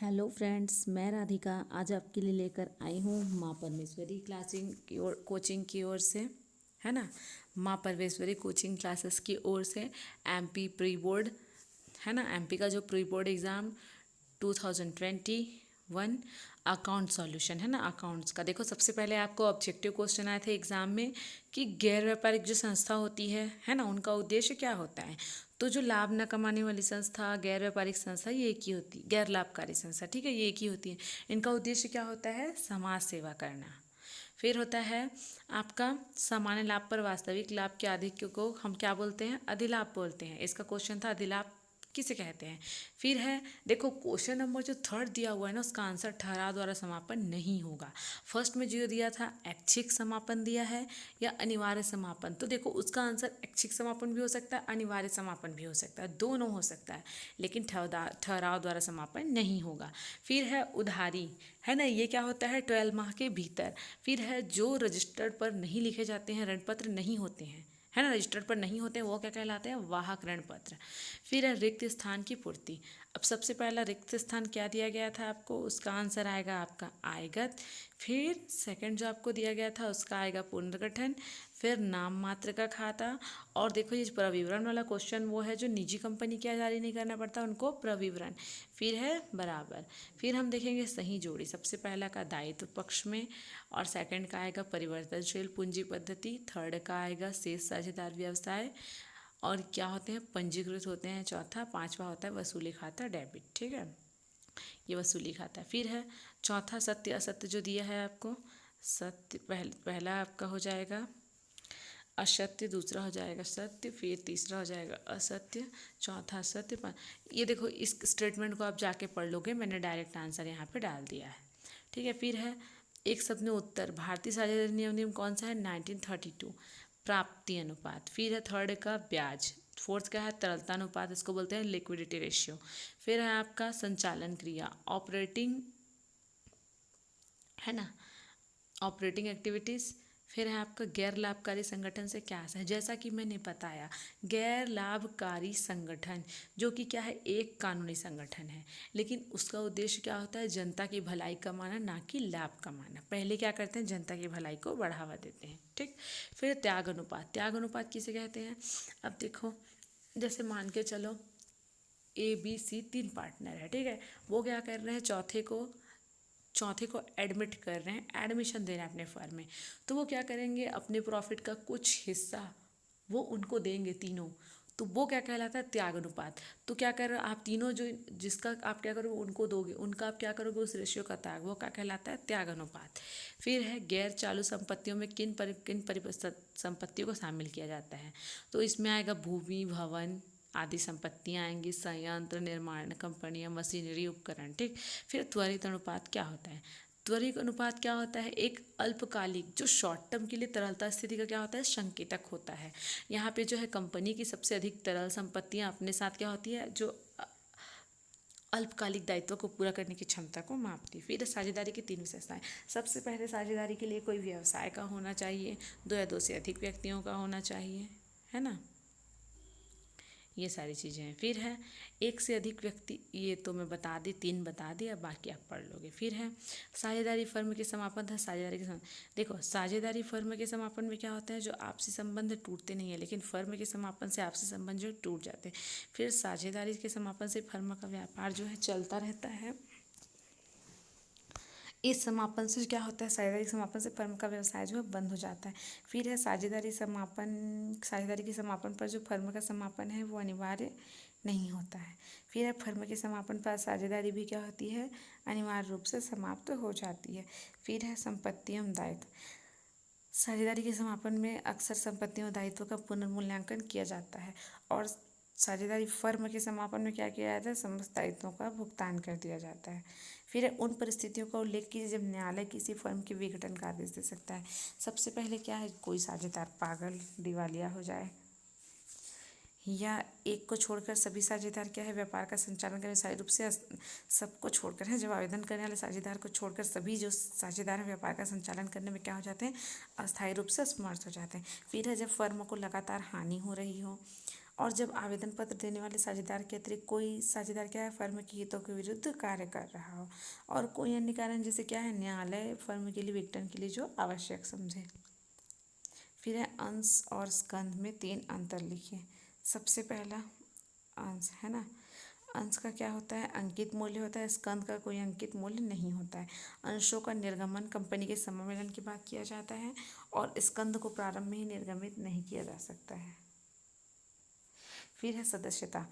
Hello friends, मैं राधिका आज आपके लिए लेकर आई हूँ माँ परमेश्वरी कोचिंग की ओर से, है ना। माँ परमेश्वरी कोचिंग क्लासेस की ओर से एमपी प्री बोर्ड, है ना, एमपी का जो pre board exam 2021 account solution, है ना, अकाउंट्स का। देखो, सबसे पहले आपको ऑब्जेक्टिव क्वेश्चन आए थे एग्जाम में कि गैर व्यापारिक जो संस्था होती है ना, उनका उद्देश्य क्या होता है। तो जो लाभ न कमाने वाली संस्था, गैर व्यापारिक संस्था, ये एक ही होती, गैर लाभकारी संस्था, ठीक है, ये एक ही होती है। इनका उद्देश्य क्या होता है, समाज सेवा करना। फिर होता है आपका सामान्य लाभ पर वास्तविक लाभ के आधिक्य को हम क्या बोलते हैं, अधिलाभ बोलते हैं। इसका क्वेश्चन था अधिलाभ किसे कहते हैं। फिर है, देखो क्वेश्चन नंबर जो थर्ड दिया हुआ है ना, उसका आंसर ठहराव द्वारा समापन नहीं होगा। फर्स्ट में जो दिया था ऐच्छिक समापन दिया है या अनिवार्य समापन, तो देखो उसका आंसर ऐच्छिक समापन भी हो सकता है, अनिवार्य समापन भी हो सकता है, दोनों हो सकता है, लेकिन ठहराव द्वारा समापन नहीं होगा। फिर है उधारी, है ना, ये क्या होता है 12 माह के भीतर। फिर है जो रजिस्टर्ड पर नहीं लिखे जाते हैं, ऋण पत्र नहीं होते हैं, है ना, रजिस्टर्ड पर नहीं होते हैं, वो क्या कहलाते हैं, वाहक ऋण पत्र। फिर है रिक्त स्थान की पूर्ति। अब सबसे पहला रिक्त स्थान क्या दिया गया था आपको, उसका आंसर आएगा आपका आयगत। फिर सेकंड जो आपको दिया गया था उसका आएगा पुनर्गठन। फिर नाम मात्र का खाता। और देखो ये प्रविवरण वाला क्वेश्चन वो है जो निजी कंपनी क्या जारी नहीं करना पड़ता, उनको प्रविवरण। फिर है बराबर। फिर हम देखेंगे सही जोड़ी, सबसे पहला का दायित्व पक्ष में, और सेकंड का आएगा परिवर्तनशील पूंजी पद्धति, थर्ड का आएगा शेष साझेदार व्यवसाय, और क्या होते हैं, पंजीकृत होते हैं, चौथा। पांचवा होता है वसूली खाता डेबिट, ठीक है, ये वसूली खाता। फिर है चौथा सत्य असत्य जो दिया है आपको, सत्य पहला आपका हो जाएगा असत्य, दूसरा हो जाएगा सत्य, फिर तीसरा हो जाएगा असत्य, चौथा सत्य। ये देखो इस स्टेटमेंट को आप जाके पढ़ लोगे, मैंने डायरेक्ट आंसर यहाँ पे डाल दिया है, ठीक है। फिर है एक शब्द में उत्तर, भारतीय साझेदारी नियम कौन सा है, 1932, प्राप्ति अनुपात। फिर है थर्ड का ब्याज। फोर्थ का है तरलता अनुपात, इसको बोलते हैं लिक्विडिटी रेशियो। फिर है आपका संचालन क्रिया, ऑपरेटिंग, है ना, ऑपरेटिंग एक्टिविटीज़। फिर है आपका गैर लाभकारी संगठन से क्या है, जैसा कि मैंने बताया गैर लाभकारी संगठन जो कि क्या है, एक कानूनी संगठन है, लेकिन उसका उद्देश्य क्या होता है, जनता की भलाई कमाना, ना कि लाभ कमाना। पहले क्या करते हैं, जनता की भलाई को बढ़ावा देते हैं, ठीक। फिर त्याग अनुपात, त्याग अनुपात किसे कहते हैं। अब देखो जैसे मान के चलो ABC 3 पार्टनर है, ठीक है, वो क्या कर रहे हैं, चौथे को एडमिट कर रहे हैं, एडमिशन दे रहे हैं अपने फर्म में, तो वो क्या करेंगे, अपने प्रॉफिट का कुछ हिस्सा वो उनको देंगे तीनों, तो वो क्या कहलाता है, त्याग अनुपात। तो क्या कर रहे हो आप तीनों, जो जिसका आप क्या करोगे उनको दोगे, उनका आप क्या करोगे उस रेशियो का त्याग, वो क्या कहलाता है, त्याग अनुपात। फिर है गैर चालू संपत्तियों में किन संपत्तियों को शामिल किया जाता है, तो इसमें आएगा भूमि, भवन आदि संपत्तियाँ आएंगी, संयंत्र, निर्माण कंपनियाँ, मशीनरी, उपकरण, ठीक। फिर त्वरित अनुपात क्या होता है, त्वरित अनुपात क्या होता है, एक अल्पकालिक जो शॉर्ट टर्म के लिए तरलता स्थिति का क्या होता है, संकेतक होता है। यहाँ पे जो है कंपनी की सबसे अधिक तरल संपत्तियाँ अपने साथ क्या होती है, जो अल्पकालिक दायित्व को पूरा करने की क्षमता को मापती है। फिर साझेदारी की 3 विशेषताएं, सबसे पहले साझेदारी के लिए कोई व्यवसाय का होना चाहिए, 2 या 2 से अधिक व्यक्तियों का होना चाहिए, है ना, ये सारी चीज़ें हैं। फिर है एक से अधिक व्यक्ति, ये तो मैं बता दी, 3 बता दी, अब बाकी आप पढ़ लोगे। फिर है साझेदारी फर्म के समापन था, साझेदारी के देखो साझेदारी फर्म के समापन में क्या होता है, जो आपसी संबंध टूटते नहीं है, लेकिन फर्म के समापन से आपसी संबंध जो टूट जाते हैं। फिर साझेदारी के समापन से फर्म का व्यापार जो है चलता रहता है। इस समापन से क्या होता है, साझेदारी समापन से फर्म का व्यवसाय जो है बंद हो जाता है। फिर है साझेदारी के समापन पर जो फर्म का समापन है वो अनिवार्य नहीं होता है। फिर है फर्म के समापन पर साझेदारी भी क्या होती है, अनिवार्य रूप से समाप्त हो जाती है। फिर है संपत्ति एवं दायित्व, साझेदारी के समापन में अक्सर संपत्तियों और दायित्वों का पुनर्मूल्यांकन किया जाता है, और साझेदारी फर्म के समापन में क्या किया जाता है, समस्त दायित्वों का भुगतान कर दिया जाता है। फिर उन परिस्थितियों का उल्लेख कीजिए जब न्यायालय किसी फर्म के विघटन का आदेश दे सकता है। सबसे पहले क्या है, कोई साझेदार पागल दिवालिया हो जाए, या एक को छोड़कर सभी साझेदार क्या है, व्यापार का संचालन करें व्यवसायिक रूप से, सबको छोड़कर है, जब आवेदन करने वाले साझेदार को छोड़कर सभी जो साझेदार हैं व्यापार का संचालन करने में क्या हो जाते हैं, अस्थायी रूप से असमर्थ हो जाते हैं। फिर है जब फर्म को लगातार हानि हो रही हो और जब आवेदन पत्र देने वाले साझेदार के अतिरिक्त कोई साझेदार क्या है, फर्म के हितों के विरुद्ध कार्य कर रहा हो, और कोई अन्य कारण जैसे क्या है, न्यायालय फर्म के लिए विघटन के लिए जो आवश्यक समझे। फिर है अंश और स्कंध में 3 अंतर लिखिए। सबसे पहला अंश है ना, अंश का क्या होता है, अंकित मूल्य होता है। स्कंध का कोई अंकित मूल्य नहीं होता है। अंशों का निर्गमन कंपनी के सम्मेलन के बाद किया जाता है और स्कंध को प्रारंभ में ही निर्गमित नहीं किया जा सकता है। फिर है सदस्यता,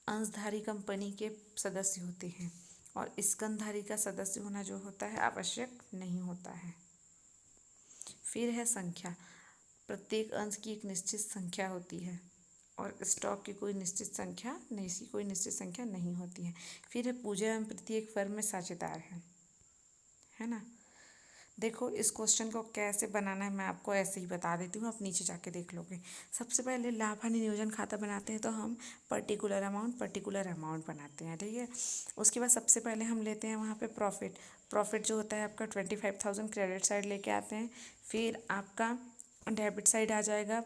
अंशधारी कंपनी के सदस्य होते हैं और स्कंधधारी का सदस्य होना जो होता है आवश्यक नहीं होता है। फिर है संख्या, प्रत्येक अंश की एक निश्चित संख्या होती है और स्टॉक की कोई निश्चित संख्या नहीं, इसकी कोई निश्चित संख्या नहीं होती है। फिर है पूजा एवं प्रत्येक फर्म में साझेदार है ना। देखो इस क्वेश्चन को कैसे बनाना है मैं आपको ऐसे ही बता देती हूँ, आप नीचे जाके देख लोगे। सबसे पहले लाभ हानि नियोजन खाता बनाते हैं तो हम पर्टिकुलर अमाउंट बनाते हैं, ठीक है। उसके बाद सबसे पहले हम लेते हैं वहाँ पे प्रॉफिट जो होता है आपका 25,000 क्रेडिट साइड लेके आते हैं। फिर आपका डेबिट साइड आ जाएगा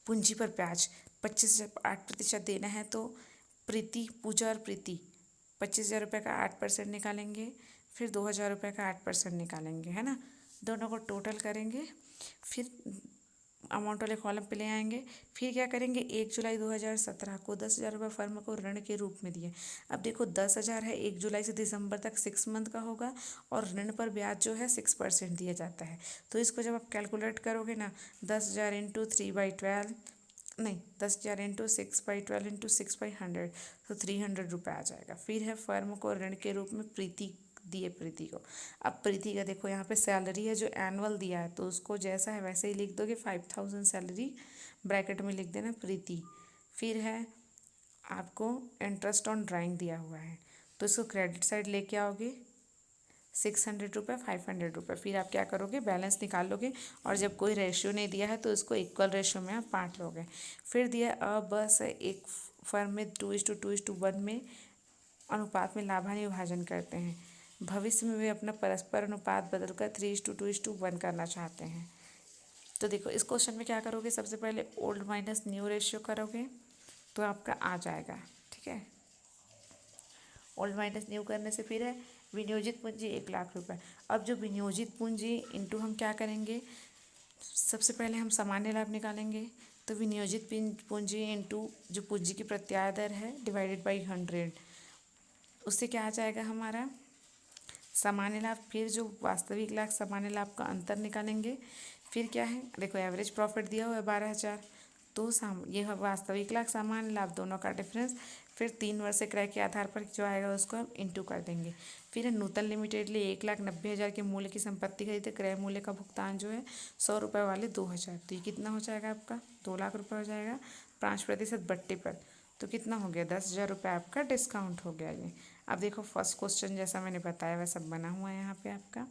पूंजी पर ब्याज 25.8% देना है, तो पूजा और प्रीति 25,000 रुपये का 8% निकालेंगे, फिर 2,000 रुपये का 8% निकालेंगे, है ना। दोनों को टोटल करेंगे, फिर अमाउंट वाले कॉलम पे ले आएंगे। फिर क्या करेंगे, 1 जुलाई 2017 को 10,000 रुपये फर्म को ऋण के रूप में दिए। अब देखो 10,000 है, 1 जुलाई से दिसंबर तक 6 मंथ का होगा और ऋण पर ब्याज जो है 6% दिया जाता है। तो इसको जब आप कैलकुलेट करोगे ना, 10,000 इंटू 3/12 नहीं 10,000 इंटू 6/12 इंटू 6/100 तो 300 रुपये आ जाएगा। फिर है फर्म को ऋण के रूप में प्रीति को। अब प्रीति का देखो यहाँ पे सैलरी है जो एनुअल दिया है, तो उसको जैसा है वैसे ही लिख दोगे, 5,000 सैलरी ब्रैकेट में लिख देना प्रीति। फिर है आपको इंटरेस्ट ऑन ड्राइंग दिया हुआ है, तो इसको क्रेडिट साइड लेके आओगे 600 रुपये 500 रुपये। फिर आप क्या करोगे, बैलेंस निकाल लोगे और जब कोई रेशियो नहीं दिया है तो इसको इक्वल रेशियो में आप बांट लोगे। फिर दिया बस एक फर्म में 2:2:1 में अनुपात में लाभ हानि विभाजन करते हैं। भविष्य में वे अपना परस्पर अनुपात बदलकर 3:2:1 करना चाहते हैं। तो देखो इस क्वेश्चन में क्या करोगे, सबसे पहले ओल्ड माइनस न्यू रेशियो करोगे तो आपका आ जाएगा, ठीक है। ओल्ड माइनस न्यू करने से फिर है विनियोजित पूंजी 1,00,000 रुपये। अब जो विनियोजित पूंजी इंटू हम क्या करेंगे, सबसे पहले हम सामान्य लाभ निकालेंगे, तो विनियोजित पूंजी इंटू जो पूंजी की प्रत्याय दर है डिवाइडेड बाई 100, उससे क्या आ जाएगा हमारा सामान्य लाभ। फिर जो वास्तविक लाभ सामान्य लाभ का अंतर निकालेंगे। फिर क्या है, देखो एवरेज प्रॉफिट दिया हुआ है 12,000, तो ये है वास्तविक लाभ सामान्य लाभ दोनों का डिफरेंस। फिर 3 वर्ष क्रय के आधार पर जो आएगा उसको हम इंटू कर देंगे। फिर है नूतन लिमिटेड लिए 1,90,000 के मूल्य की संपत्ति खरीदे, क्रय मूल्य का भुगतान जो है 100 रुपये वाले 2,000, तो ये कितना हो जाएगा आपका 2,00,000 रुपये हो जाएगा 5% बट्टे पर, तो कितना हो गया 10,000 रुपये आपका डिस्काउंट हो गया ये। अब देखो फर्स्ट क्वेश्चन जैसा मैंने बताया वैसा बना हुआ है यहाँ पे आपका।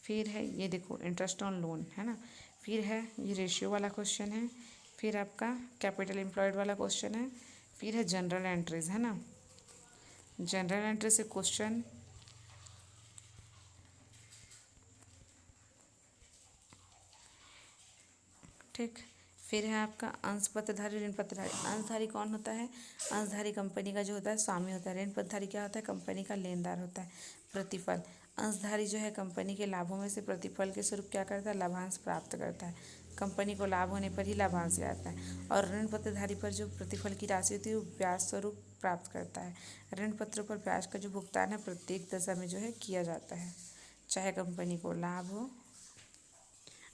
फिर है ये देखो इंटरेस्ट ऑन लोन है ना। फिर है ये रेशियो वाला क्वेश्चन है। फिर आपका कैपिटल एम्प्लॉयड वाला क्वेश्चन है। फिर है जनरल एंट्रीज है ना, जनरल एंट्री से क्वेश्चन ठीक। फिर है आपका अंश पत्रधारी ऋण पत्रधारी। अंशधारी कौन होता है, अंशधारी कंपनी का जो होता है स्वामी होता है। ऋण पत्रधारी क्या होता है, कंपनी का लेनदार होता है। प्रतिफल, अंशधारी जो है कंपनी के लाभों में से प्रतिफल के स्वरूप क्या करता है, लाभांश प्राप्त करता है। कंपनी को लाभ होने पर ही लाभांश आता है। और ऋण पत्रधारी पर जो प्रतिफल की राशि होती है वो ब्याज स्वरूप प्राप्त करता है। ऋण पत्रों पर ब्याज का जो भुगतान है प्रत्येक दशा में जो है किया जाता है, चाहे कंपनी को लाभ हो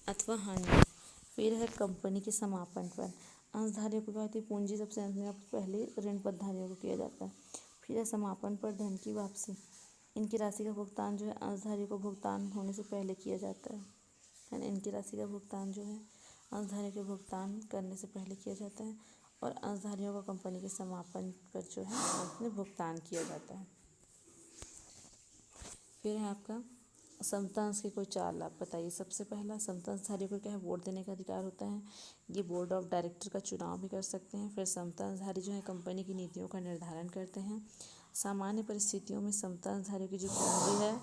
अथवा हानि। फिर है कंपनी के समापन पर, अंशधारियों की बढ़ती पूंजी सबसे अंत में पहले ऋण पत्रधारियों को किया जाता है। फिर है समापन पर धन की वापसी, इनकी राशि का भुगतान जो है अंशधारियों को भुगतान होने से पहले किया जाता है ना। इनकी राशि का भुगतान जो है अंशधारियों के भुगतान करने से पहले किया जाता है और अंशधारियों को कंपनी के समापन पर जो है अंत में भुगतान किया जाता है। फिर है आपका समतांश के कोई 4 लाभ बताइए। सबसे पहला, समतांशधारियों को क्या है, वोट देने का अधिकार होता है। ये बोर्ड ऑफ डायरेक्टर का चुनाव भी कर सकते हैं। फिर समतांशधारी जो है कंपनी की नीतियों का निर्धारण करते हैं। सामान्य परिस्थितियों में समतांशधारियों की जो पूंजी है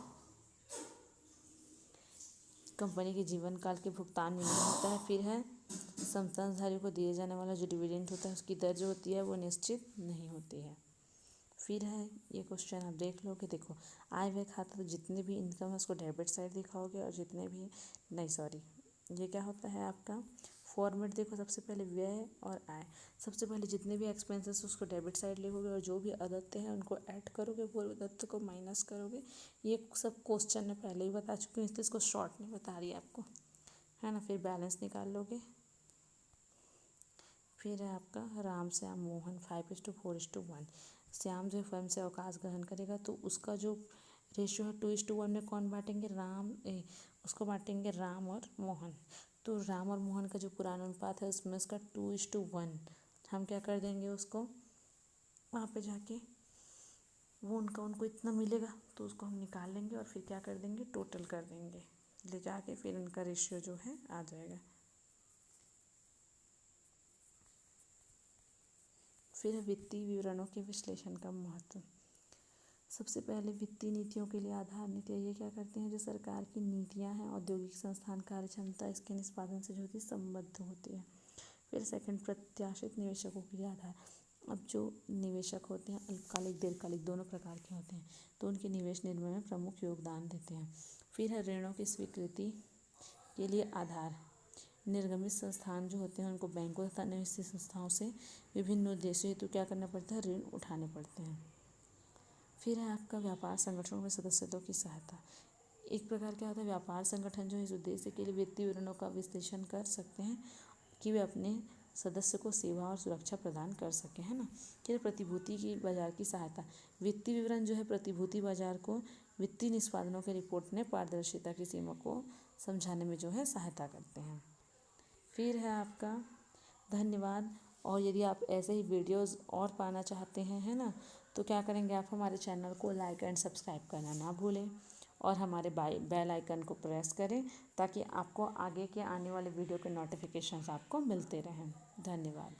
कंपनी के जीवन काल के भुगतान में नहीं होता है। फिर है समतांशधारियों को दिए जाने वाला जो डिविडेंड होता है उसकी दर जो होती है वो निश्चित नहीं होती है। फिर है ये क्वेश्चन आप देख लो कि देखो आय व्यय खाता तो जितने भी इनकम है उसको डेबिट साइड दिखाओगे और जितने भी नहीं सॉरी ये क्या होता है आपका फॉर्मेट देखो सबसे पहले व्यय और आय। सबसे पहले जितने भी एक्सपेंसेस उसको डेबिट साइड लिखोगे और जो भी अदत्य हैं उनको ऐड करोगे पूर्व दत्त को माइनस करोगे। ये सब क्वेश्चन मैं पहले ही बता चुकी हूँ इसलिए इसको शॉर्ट में बता रही है आपको, है ना। फिर बैलेंस निकाल लोगे। फिर है आपका राम श्याम मोहन 5:4:1। श्याम जो है फर्म से अवकाश ग्रहण करेगा तो उसका जो रेशियो है 2:1 में कौन बांटेंगे उसको बांटेंगे राम और मोहन। तो राम और मोहन का जो पुराना अनुपात है उसमें उसका 2:1 हम क्या कर देंगे उसको वहाँ पे जाके वो उनको इतना मिलेगा तो उसको हम निकाल लेंगे और फिर क्या कर देंगे टोटल कर देंगे ले जाके फिर इनका रेशियो जो है आ जाएगा। फिर वित्तीय विवरणों के विश्लेषण का महत्व। सबसे पहले वित्तीय नीतियों के लिए आधार नीतियाँ ये क्या करते हैं जो सरकार की नीतियाँ हैं औद्योगिक संस्थान कार्य क्षमता इसके निष्पादन से जो होती है संबद्ध होती है। फिर सेकंड प्रत्याशित निवेशकों के लिए आधार। अब जो निवेशक होते हैं अल्पकालिक दीर्घकालिक दोनों प्रकार के होते हैं तो उनके निवेश निर्णय में प्रमुख योगदान देते हैं। फिर है ऋणों की स्वीकृति के लिए आधार। निर्गमित संस्थान जो होते हैं उनको बैंकों तथा निवेश संस्थाओं से विभिन्न उद्देश्यों हेतु क्या करना पड़ता है ऋण उठाने पड़ते हैं। फिर है आपका व्यापार संगठनों में सदस्यों की सहायता। एक प्रकार क्या होता है व्यापार संगठन जो इस उद्देश्य के लिए वित्तीय विवरणों का विश्लेषण कर सकते हैं कि वे अपने सदस्य को सेवा और सुरक्षा प्रदान कर सकें, है ना। फिर प्रतिभूति की बाजार की सहायता। वित्तीय विवरण जो है प्रतिभूति बाजार को वित्तीय निष्पादनों के रिपोर्ट में पारदर्शिता की सीमा को समझाने में जो है सहायता करते हैं। फिर है आपका धन्यवाद। और यदि आप ऐसे ही वीडियोस और पाना चाहते हैं, है ना, तो क्या करेंगे आप हमारे चैनल को लाइक एंड सब्सक्राइब करना ना भूलें और हमारे बेल आइकन को प्रेस करें ताकि आपको आगे के आने वाले वीडियो के नोटिफिकेशंस आपको मिलते रहें। धन्यवाद।